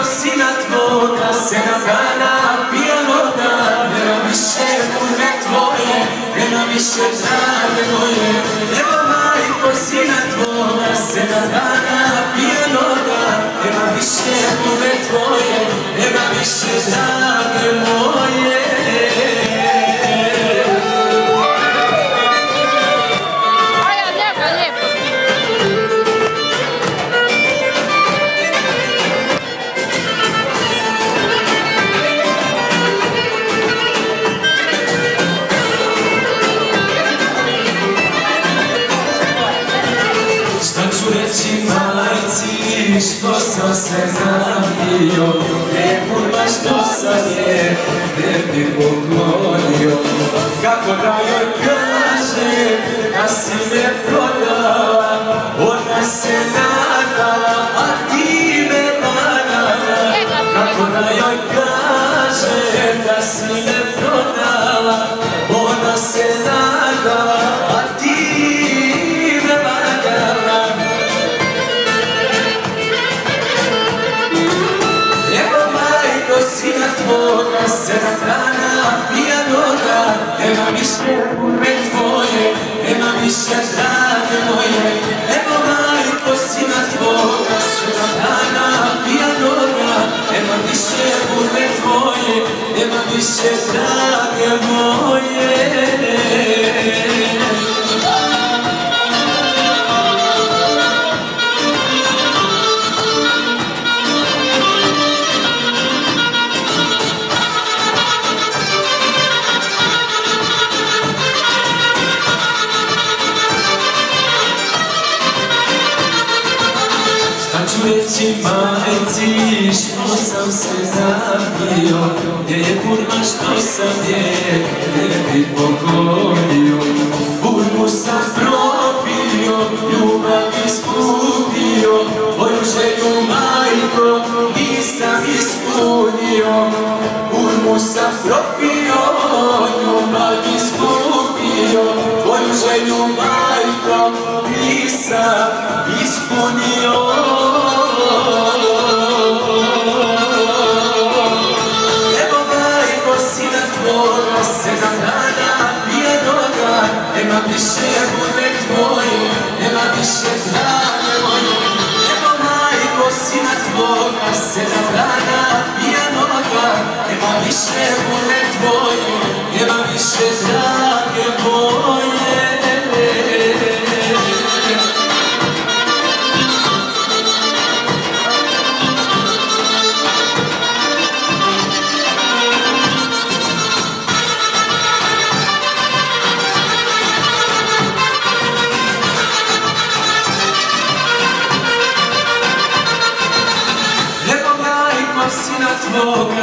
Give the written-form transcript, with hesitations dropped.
sina tvoga, 7 dana pijanoga, nema više kurve tvoje, nema više drage moje. Evo majko sina tvoga, 7 dana pijanoga, nema više kurve tvoje, nema više drage moje. Što sam se napio, ne kurva što sam je, ne bi poklonio. Kako da joj kažem, da si me prodala, ona se nadala, a ti me varala. Kako da joj kažem, da si me prodala, ona se nadala, a ti me varala. Sina tvoga, 7 dana pijanoga, nema više kurve tvoje, nema više drage moje. Evo majko sina tvoga, 7 dana pijanoga, nema više kurve tvoje, nema više drage moje. Reći majci što sam se napio, gdje je kurva što sam je, ne bi poklonio. Burmu sam propio, ljubav isputio, tvoju želju majko nisam ispunio. Burmu sam propio, ljubav isputio, tvoju želju majko nisam ispunio. Evo majko sina tvoga, 7 dana pijanoga, nema više kurve tvoje, nema više drage moje. Evo majko sina tvoga, 7 dana pijanoga, nema više kurve tvoje, nema više drage moje. Sina tvoga,